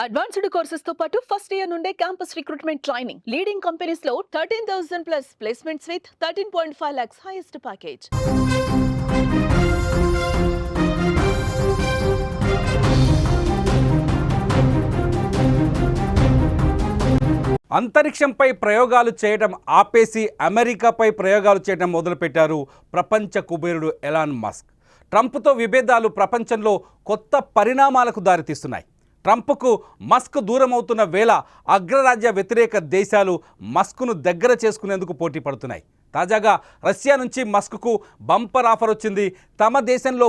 Advanced courses తో పాటు first year నుండే campus recruitment training leading companies లో 13,000 plus placements with 13.5 lakhs highest package. అంతరిక్షంపై ప్రయోగాలు చేయడం ఆపేసి అమెరికాపై ప్రయోగాలు చేయడం మొదలుపెట్టారు ప్రపంచ కుబేరుడు ఎలాన్ మస్క్. ట్రంప్తో విభేదాలు ప్రపంచంలో కొత్త పరిణామాలకు దారితీస్తున్నాయి. ట్రంప్కు మస్క్ దూరం అవుతున్న వేళ అగ్రరాజ్య వ్యతిరేక దేశాలు మస్క్ను దగ్గర చేసుకునేందుకు పోటీ పడుతున్నాయి. తాజాగా రష్యా నుంచి మస్క్కు బంపర్ ఆఫర్ వచ్చింది. తమ దేశంలో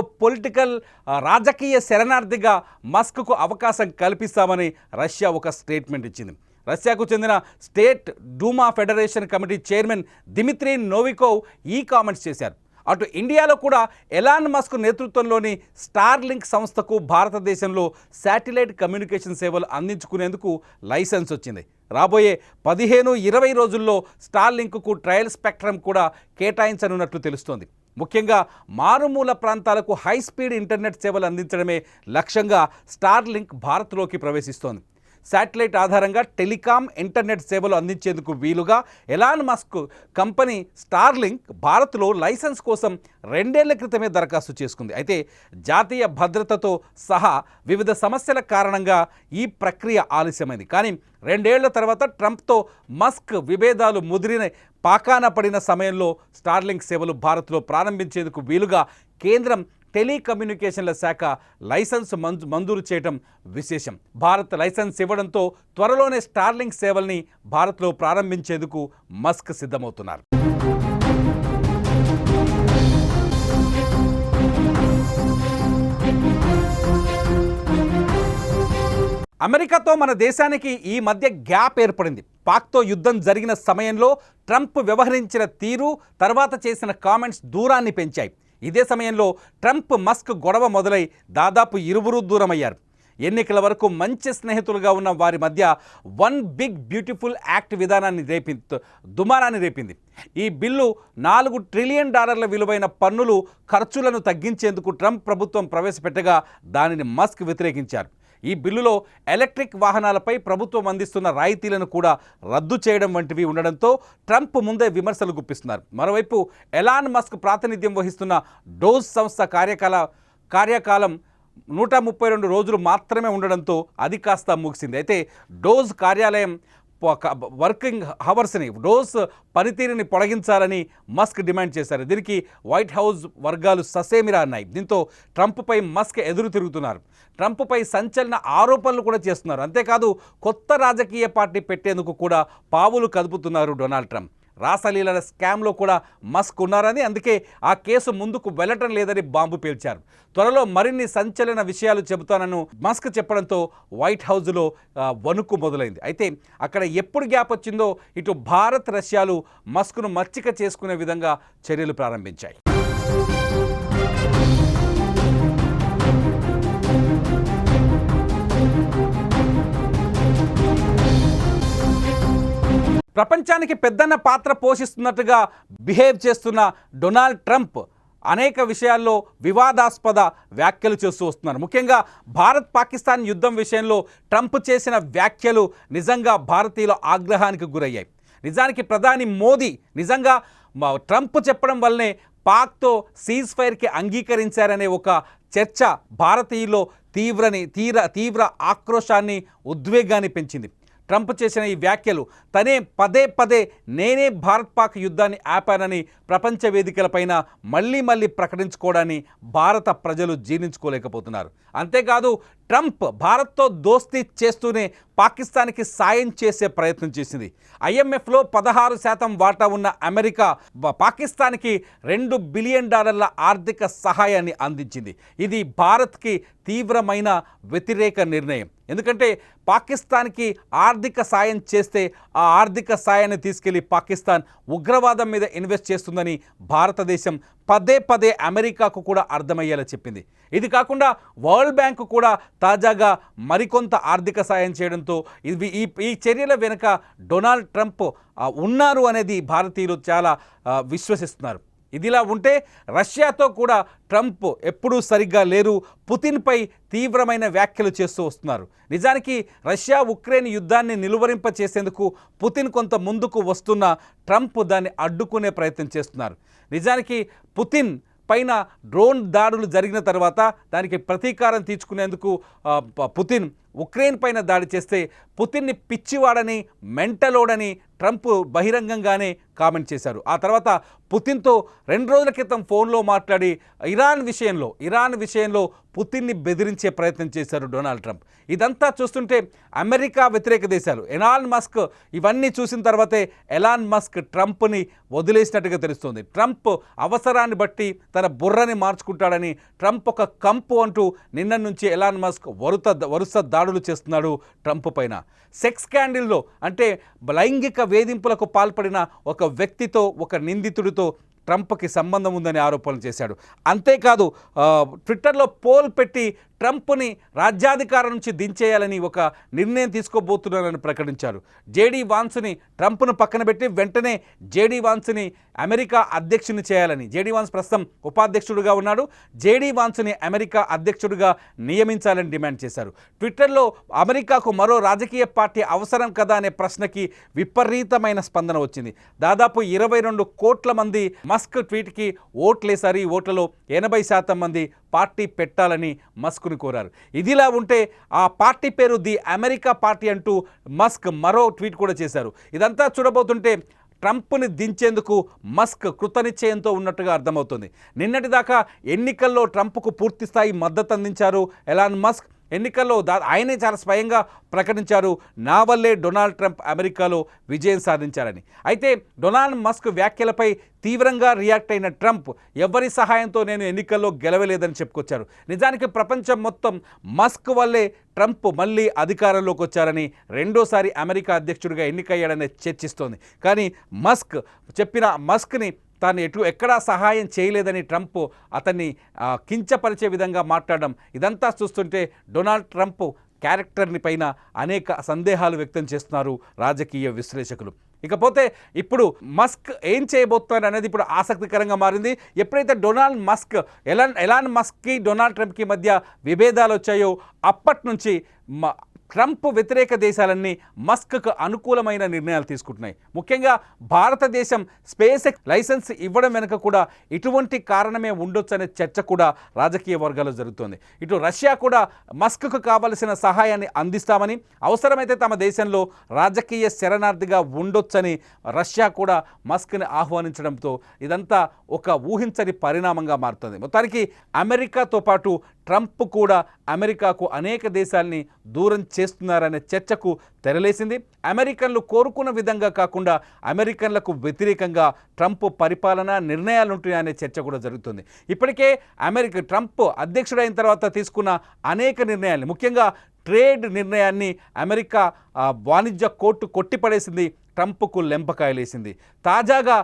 రాజకీయ శరణార్థిగా మస్క్కు అవకాశం కల్పిస్తామని రష్యా ఒక స్టేట్మెంట్ ఇచ్చింది. రష్యాకు చెందిన state డూమా federation committee chairman Dmitry నోవికోవ్ ఈ కామెంట్స్ చేశారు. అటు ఇండియాలో కూడా ఎలాన్ మస్క్ నేతృత్వంలోని స్టార్లింక్ సంస్థకు భారతదేశంలో శాటిలైట్ కమ్యూనికేషన్ సేవలు అందించుకునేందుకు లైసెన్స్ వచ్చింది. రాబోయే 15-20 రోజుల్లో స్టార్లింక్కు ట్రయల్ స్పెక్ట్రమ్ కూడా కేటాయించనున్నట్లు తెలుస్తోంది. ముఖ్యంగా మారుమూల ప్రాంతాలకు హై స్పీడ్ ఇంటర్నెట్ సేవలు అందించడమే లక్ష్యంగా స్టార్లింక్ భారత్లోకి ప్రవేశిస్తోంది. శాటిలైట్ ఆధారంగా టెలికాం ఇంటర్నెట్ సేవలు అందించేందుకు వీలుగా ఎలాన్ మస్క్ కంపెనీ స్టార్లింక్ భారత్లో లైసెన్స్ కోసం 2 ఏళ్ల క్రితమే దరఖాస్తు చేసుకుంది. అయితే జాతీయ భద్రతతో సహా వివిధ సమస్యల కారణంగా ఈ ప్రక్రియ ఆలస్యమైంది. కానీ 2 ఏళ్ల తర్వాత ట్రంప్తో మస్క్ విభేదాలు ముదిరిన పాకాన పడిన సమయంలో స్టార్లింక్ సేవలు భారత్లో ప్రారంభించేందుకు వీలుగా కేంద్రం టెలికమ్యూనికేషన్ల శాఖ లైసెన్స్ మంజూరు చేయడం విశేషం. భారత్ లైసెన్స్ ఇవ్వడంతో త్వరలోనే స్టార్లింక్ సేవల్ని భారత్లో ప్రారంభించేందుకు మస్క్ సిద్ధమవుతున్నారు. అమెరికాతో మన దేశానికి ఈ మధ్య గ్యాప్ ఏర్పడింది. పాక్తో యుద్ధం జరిగిన సమయంలో ట్రంప్ వ్యవహరించిన తీరు, తర్వాత చేసిన కామెంట్స్ దూరాన్ని పెంచాయి. ఇదే సమయంలో ట్రంప్ మస్క్ గొడవ మొదలై దాదాపు ఇరువురు దూరమయ్యారు. ఎన్నికల వరకు మంచి స్నేహితులుగా ఉన్న వారి మధ్య వన్ బిగ్ బ్యూటిఫుల్ యాక్ట్ దుమారాన్ని రేపింది. ఈ బిల్లు $4 ట్రిలియన్ విలువైన పన్నులు ఖర్చులను తగ్గించేందుకు ట్రంప్ ప్రభుత్వం ప్రవేశపెట్టగా దానిని మస్క్ వ్యతిరేకించారు. ఈ బిల్లులో ఎలక్ట్రిక్ వాహనాలపై ప్రభుత్వం అందిస్తున్న రాయితీలను కూడా రద్దు చేయడం వంటివి ఉండడంతో ట్రంప్ ముందే విమర్శలు గుప్పిస్తున్నారు. మరోవైపు ఎలాన్ మస్క్ ప్రాతినిధ్యం వహిస్తున్న డోజ్ సంస్థ కార్యకాలం 132 రోజులు మాత్రమే ఉండడంతో అది కాస్త ముగిసింది. అయితే డోజ్ కార్యాలయం వర్కింగ్ హవర్స్ని డోజ్ పనితీరుని పొడిగించాలని మస్క్ డిమాండ్ చేశారు. దీనికి వైట్ హౌస్ వర్గాలు ససేమిరా అన్నాయి. దీంతో ట్రంప్పై మస్క్ ఎదురు తిరుగుతున్నారు. ట్రంప్పై సంచలన ఆరోపణలు కూడా చేస్తున్నారు. అంతేకాదు కొత్త రాజకీయ పార్టీ పెట్టేందుకు కూడా పావులు కదుపుతున్నారు డొనాల్డ్ ట్రంప్. రాసలీలల స్కామ్లో కూడా మస్క్ ఉన్నారని, అందుకే ఆ కేసు ముందుకు వెళ్ళటం లేదని బాంబు పేల్చారు. త్వరలో మరిన్ని సంచలన విషయాలు చెబుతానని మస్క్ చెప్పడంతో వైట్ హౌస్లో వణుకు మొదలైంది. అయితే అక్కడ ఎప్పుడు గ్యాప్ వచ్చిందో ఇటు భారత్, రష్యాలు మస్క్ను మచ్చిక చేసుకునే విధంగా చర్యలు ప్రారంభించాయి. ప్రపంచానికి పెద్దన్న పాత్ర పోషిస్తున్నట్టుగా బిహేవ్ చేస్తున్న డొనాల్డ్ ట్రంప్ అనేక విషయాల్లో వివాదాస్పద వ్యాఖ్యలు చేస్తూ వస్తున్నారు. ముఖ్యంగా భారత్ పాకిస్తాన్ యుద్ధం విషయంలో ట్రంప్ చేసిన వ్యాఖ్యలు నిజంగా భారతీయుల ఆగ్రహానికి గురయ్యాయి. నిజానికి ప్రధాని మోదీ నిజంగా ట్రంప్ చెప్పడం వల్లనే పాక్తో సీజ్ ఫైర్కి అంగీకరించారనే ఒక చర్చ భారతీయుల్లో తీవ్ర ఆక్రోశాన్ని, ఉద్వేగాన్ని పెంచింది. ట్రంప్ చేసిన ఈ వ్యాఖ్యలు తనే పదే నేనే భారత్ పాక్ యుద్ధాన్ని ఆపానని ప్రపంచ వేదికలపైన మళ్ళీ ప్రకటించుకోవడాన్ని భారత ప్రజలు జీర్ణించుకోలేకపోతున్నారు. అంతేకాదు ట్రంప్ భారత్తో దోస్తీ చేస్తూనే పాకిస్తాన్కి సాయం చేసే ప్రయత్నం చేసింది. IMFలో 16% వాటా ఉన్న అమెరికా పాకిస్తాన్కి $2 బిలియన్ ఆర్థిక సహాయాన్ని అందించింది. ఇది భారత్కి తీవ్రమైన వ్యతిరేక నిర్ణయం. ఎందుకంటే పాకిస్తాన్కి ఆర్థిక సాయం చేస్తే ఆ ఆర్థిక సాయాన్ని తీసుకెళ్లి పాకిస్తాన్ ఉగ్రవాదం మీద ఇన్వెస్ట్ చేస్తుందని భారతదేశం పదే అమెరికాకు కూడా అర్థమయ్యేలా చెప్పింది. ఇది కాకుండా వరల్డ్ బ్యాంకు కూడా తాజాగా మరికొంత ఆర్థిక సాయం చేయడంతో ఈ చర్యల వెనుక డొనాల్డ్ ట్రంప్ ఉన్నారు అనేది భారతీయులు చాలా విశ్వసిస్తున్నారు. ఇదిలా ఉంటే రష్యాతో కూడా ట్రంప్ ఎప్పుడూ సరిగ్గా లేరు, పుతిన్పై తీవ్రమైన వ్యాఖ్యలు చేస్తూ వస్తున్నారు. నిజానికి రష్యా ఉక్రెయిన్ యుద్ధాన్ని నిలువరింప చేసేందుకు పుతిన్ కొంత ముందుకు వస్తున్న ట్రంప్ దాన్ని అడ్డుకునే ప్రయత్నం చేస్తున్నారు. నిజానికి పుతిన్ పైన డ్రోన్ దాడులు జరిగిన తర్వాత దానికి ప్రతీకారం తీర్చుకునేందుకు పుతిన్ ఉక్రెయిన్ పైన దాడి చేస్తే పుతిన్ని పిచ్చివాడని, మెంటలోడని ట్రంప్ బహిరంగంగానే కామెంట్ చేశారు. ఆ తర్వాత పుతిన్తో 2 రోజుల క్రితం ఫోన్లో మాట్లాడి ఇరాన్ విషయంలో పుతిన్ని బెదిరించే ప్రయత్నం చేశారు డొనాల్డ్ ట్రంప్. ఇదంతా చూస్తుంటే అమెరికా వ్యతిరేక దేశాలు, ఎలాన్ మస్క్ ఇవన్నీ చూసిన తర్వాతే ఎలాన్ మస్క్ ట్రంప్ని వదిలేసినట్టుగా తెలుస్తుంది. ట్రంప్ అవసరాన్ని బట్టి తన బుర్రని మార్చుకుంటాడని ట్రంప్ ఒక కంపు అంటూ నిన్న నుంచి ఎలాన్ మస్క్ వరుస దాడులు చేస్తున్నాడు ట్రంప్ పైన. సెక్స్ స్కాండిల్లో అంటే లైంగిక వేధింపులకు పాల్పడిన ఒక వ్యక్తితో, ఒక నిందితుడితో ట్రంప్కి సంబంధం ఉందని ఆరోపణలు చేశాడు. అంతేకాదు ట్విట్టర్లో పోల్ పెట్టి ట్రంప్ని రాజ్యాధికారం నుంచి దించేయాలని ఒక నిర్ణయం తీసుకోబోతున్నారని ప్రకటించారు. జేడీ వాన్స్ని ట్రంప్ను పక్కన పెట్టి వెంటనే జేడీ వాన్స్ని అమెరికా అధ్యక్షుని చేయాలని, జేడీ వాన్స్ ప్రస్తుతం ఉపాధ్యక్షుడిగా ఉన్నాడు, జేడీ వాన్స్ని అమెరికా అధ్యక్షుడిగా నియమించాలని డిమాండ్ చేశారు. ట్విట్టర్లో అమెరికాకు మరో రాజకీయ పార్టీ అవసరం కదా అనే ప్రశ్నకి విపరీతమైన స్పందన వచ్చింది. దాదాపు 22 కోట్ల మంది మస్క్ ట్వీట్కి ఓట్లేశారు. ఈ ఓట్లలో 80% మంది పార్టీ పెట్టాలని మస్క్ను కోరారు. ఇదిలా ఉంటే ఆ పార్టీ పేరు ది అమెరికా పార్టీ అంటూ మస్క్ మరో ట్వీట్ కూడా చేశారు. ఇదంతా చూడబోతుంటే ట్రంప్ని దించేందుకు మస్క్ కృతనిశ్చయంతో ఉన్నట్టుగా అర్థమవుతుంది. నిన్నటిదాకా ఎన్నికల్లో ట్రంప్కు పూర్తిస్థాయి మద్దతు అందించారు ఎలాన్ మస్క్. ఎన్నికల్లో ఆయనే చాలా స్వయంగా ప్రకటించారు, నా వల్లే డొనాల్డ్ ట్రంప్ అమెరికాలో విజయం సాధించారని. అయితే డొనాల్డ్ మస్క్ వ్యాఖ్యలపై తీవ్రంగా రియాక్ట్ అయిన ట్రంప్ ఎవరి సహాయంతో నేను ఎన్నికల్లో గెలవలేదని చెప్పుకొచ్చారు. నిజానికి ప్రపంచం మొత్తం మస్క్ వల్లే ట్రంప్ మళ్ళీ అధికారంలోకి వచ్చారని, రెండోసారి అమెరికా అధ్యక్షుడిగా ఎన్నికయ్యాడని చర్చిస్తోంది. కానీ మస్క్ని తాను ఎక్కడా సహాయం చేయలేదని ట్రంప్ అతన్ని కించపరిచే విధంగా మాట్లాడడం, ఇదంతా చూస్తుంటే డొనాల్డ్ ట్రంప్ క్యారెక్టర్ని పైన అనేక సందేహాలు వ్యక్తం చేస్తున్నారు రాజకీయ విశ్లేషకులు. ఇకపోతే ఇప్పుడు మస్క్ ఏం చేయబోతున్నారు అనేది ఇప్పుడు ఆసక్తికరంగా మారింది. ఎప్పుడైతే ఎలాన్ మస్క్కి డొనాల్డ్ ట్రంప్కి మధ్య విభేదాలు వచ్చాయో అప్పటి నుంచి ట్రంప్ వ్యతిరేక దేశాలన్నీ మస్క్కు అనుకూలమైన నిర్ణయాలు తీసుకుంటున్నాయి. ముఖ్యంగా భారతదేశం స్పేస్ ఎక్స్ లైసెన్స్ ఇవ్వడం వెనుక కూడా ఇటువంటి కారణమే ఉండొచ్చనే చర్చ కూడా రాజకీయ వర్గాల్లో జరుగుతోంది. ఇటు రష్యా కూడా మస్క్కు కావలసిన సహాయాన్ని అందిస్తామని, అవసరమైతే తమ దేశంలో రాజకీయ శరణార్థిగా ఉండొచ్చని రష్యా కూడా మస్క్ని ఆహ్వానించడంతో ఇదంతా ఒక ఊహించని పరిణామంగా మారుతుంది. మొత్తానికి అమెరికాతో పాటు ట్రంప్ కూడా అమెరికాకు అనేక దేశాలని దూరం చేస్తున్నారనే చర్చకు తెరలేసింది. అమెరికన్లు కోరుకున్న విధంగా కాకుండా అమెరికన్లకు వ్యతిరేకంగా ట్రంప్ పరిపాలన నిర్ణయాలుంటాయనే చర్చ కూడా జరుగుతుంది. ఇప్పటికే ట్రంప్ అధ్యక్షుడైన తర్వాత తీసుకున్న అనేక నిర్ణయాలు, ముఖ్యంగా ట్రేడ్ నిర్ణయాన్ని అమెరికా వాణిజ్య కోర్టు కొట్టిపడేసింది, ట్రంప్కు లెంపకాయలేసింది. తాజాగా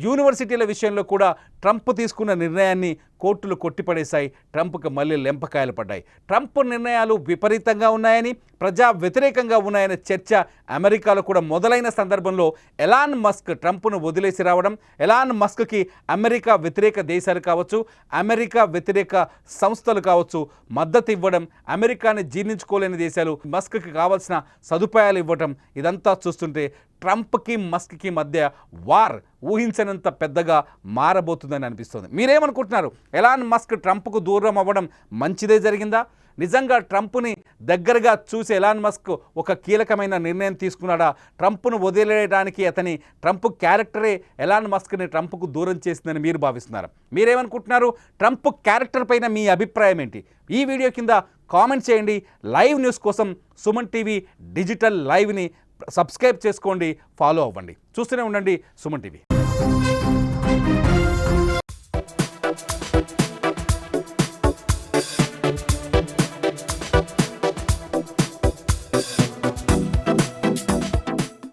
యూనివర్సిటీల విషయంలో కూడా ట్రంప్ తీసుకున్న నిర్ణయాన్ని కోర్టులు కొట్టిపడేశాయి, ట్రంప్కి మళ్ళీ లెంపకాయలు పడ్డాయి. ట్రంప్ నిర్ణయాలు విపరీతంగా ఉన్నాయని, ప్రజా వ్యతిరేకంగా ఉన్నాయనే చర్చ అమెరికాలో కూడా మొదలైన సందర్భంలో ఎలాన్ మస్క్ ట్రంప్ను వదిలేసి రావడం, ఎలాన్ మస్క్కి అమెరికా వ్యతిరేక దేశాలు కావచ్చు, అమెరికా వ్యతిరేక సంస్థలు కావచ్చు మద్దతు ఇవ్వడం, అమెరికాని జీర్ణించుకోలేని దేశాలు మస్క్కి కావాల్సిన సదుపాయాలు ఇవ్వటం, ఇదంతా చూస్తుంటే ట్రంప్కి మస్క్కి మధ్య వార్ ఊహించనంత పెద్దగా మారబోతుందని అనిపిస్తుంది. మీరేమనుకుంటున్నారు? ఎలాన్ మస్క్ ట్రంప్కు దూరం అవ్వడం మంచిదే జరిగిందా? నిజంగా ట్రంప్ని దగ్గరగా చూసి ఎలాన్ మస్క్ ఒక కీలకమైన నిర్ణయం తీసుకున్నాడా? ట్రంప్ను వదిలేయడానికి ట్రంప్ క్యారెక్టరే ఎలాన్ మస్క్ని ట్రంప్కు దూరం చేసిందని మీరు భావిస్తున్నారు? మీరేమనుకుంటున్నారు? ట్రంప్ క్యారెక్టర్ పైన మీ అభిప్రాయం ఏంటి? ఈ వీడియో కింద కామెంట్ చేయండి. లైవ్ న్యూస్ కోసం సుమన్ టీవీ డిజిటల్ లైవ్ని సబ్స్క్రైబ్ చేసుకోండి, ఫాలో అవ్వండి, చూస్తూనే ఉండండి సుమన్ టీవీ.